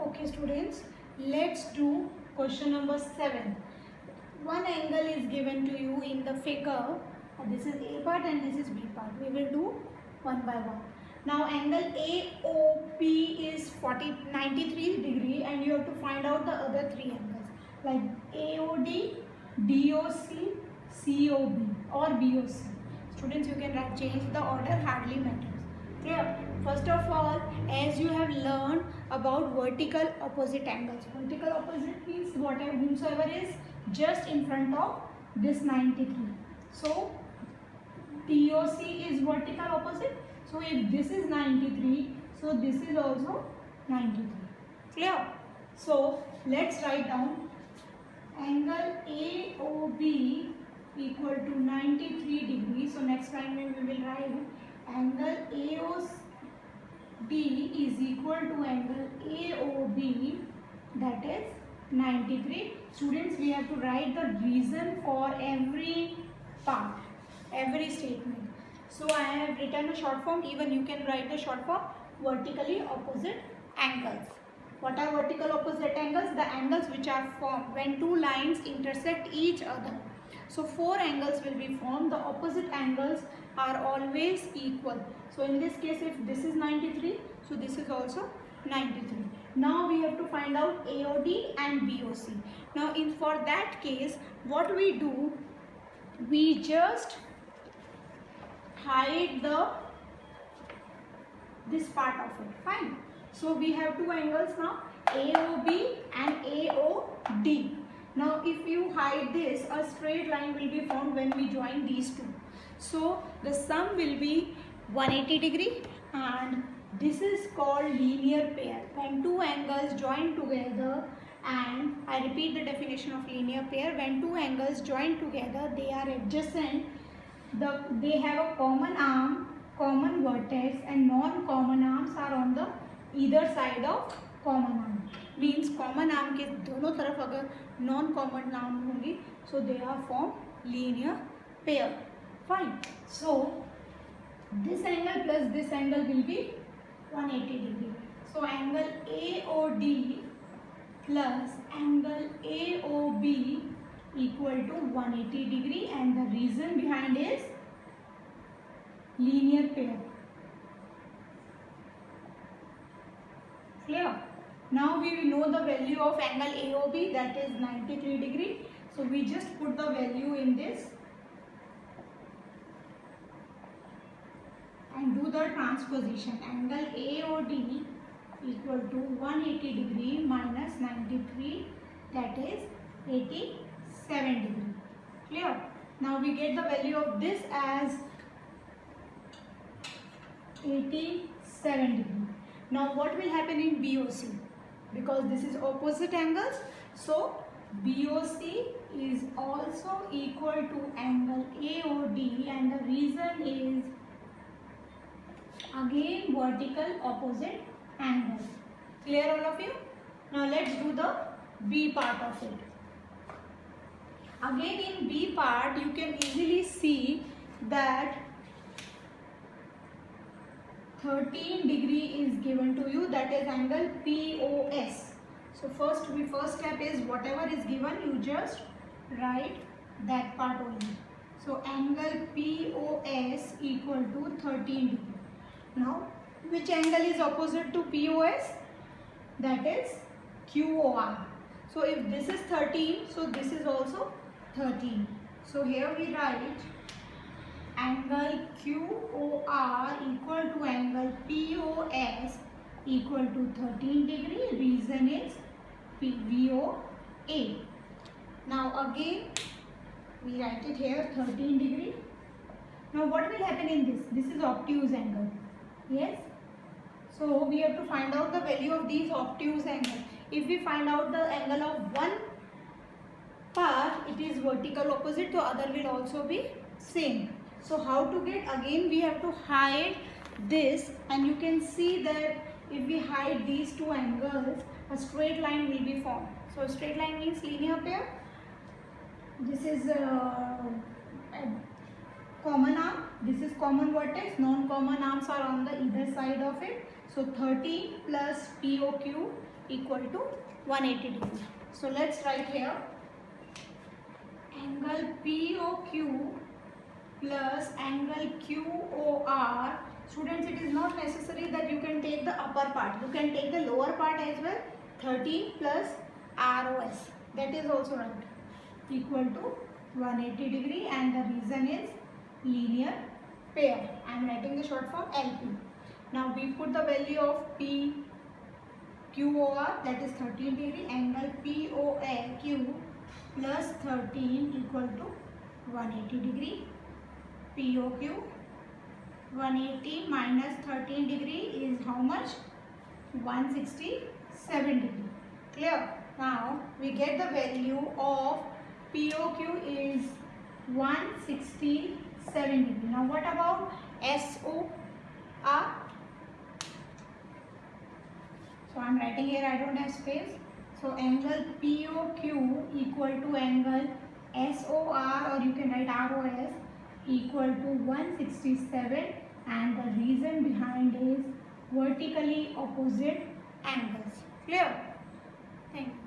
Okay students, let's do question number 7. One angle is given to you in the figure. This is A part and this is B part. We will do one by one. Now angle AOP is 93 degree and you have to find out the other three angles like AOD, DOC, COB or BOC. Students, you can change the order, hardly matters. Clear? First of all, as you have learned about vertical opposite angles. Vertical opposite means whomsoever is just in front of this 93. So, DOC is vertical opposite. So, if this is 93, so this is also 93. Clear? So, let's write down angle AOB equal to 93 degrees. So, next line we will write angle AOB is equal to angle AOB, that is 93. Students, we have to write the reason for every part, every statement. So I have written a short form. Even you can write the short form, vertically opposite angles. What are vertical opposite angles? The angles which are formed when two lines intersect each other. So four angles will be formed. The opposite angles are always equal. So in this case, if this is 93, so this is also 93. Now we have to find out AOD and BOC. Now for that case, what we do, we just hide this part of it. Fine. So we have two angles now, AOB and AOD. Now if you hide this, a straight line will be formed when we join these two. So the sum will be 180 degree and this is called linear pair. When two angles join together, and I repeat the definition of linear pair, when two angles join together, they are adjacent, they have a common arm, common vertex and non-common arms are on the either side of common arm. Means common arm के दोनों तरफ अगर non-common arm होंगी, so they are formed linear pair. Fine. So this angle plus this angle will be 180 degree. So angle AOD plus angle AOB equal to 180 degree, and the reason behind is linear pair. Clear? Now we will know the value of angle AOB, that is 93 degree. So we just put the value in this and do the transposition. Angle AOD equal to 180 degree minus 93, that is 87 degree. Clear? Now we get the value of this as 87 degree. Now what will happen in BOC? Because this is opposite angles, so BOC is also equal to angle AOD, and the reason is again vertical opposite angles. Clear all of you? Now let's do the B part of it. Again in B part you can easily see that 13 degree is given to you, that is angle POS. So first step is whatever is given, you just write that part only. So angle POS equal to 13 degree. Now which angle is opposite to POS? That is QOR. So if this is 13, so this is also 13. So here we write angle QOR equal to angle POS equal to 13 degree. Reason is VOA. Now again we write it here 13 degree. Now what will happen in this? This is obtuse angle. Yes. So we have to find out the value of these obtuse angles. If we find out the angle of one part, it is vertical opposite, so other will also be same. So how to get? Again we have to hide this, and you can see that if we hide these two angles, a straight line will be formed. So straight line means linear pair. This is common arm, this is common vertex, non-common arms are on the either side of it. So 30 plus POQ equal to 180 degree. So let's write here angle POQ plus angle QOR. Students, it is not necessary that you can take the upper part. You can take the lower part as well. 30 plus ROS. That is also right. Equal to 180 degree, and the reason is linear pair. I am writing the short form LP. Now we put the value of PQOR, that is 13 degree. Angle POQ plus 13 equal to 180 degree. POQ 180 minus 13 degree is how much? 167 degree. Clear? Now we get the value of POQ is 167 degree. Now what about SOR? So I am writing here, I don't have space. So angle POQ equal to angle SOR, or you can write ROS, equal to 167, and the reason behind is vertically opposite angles. Clear? Thank you.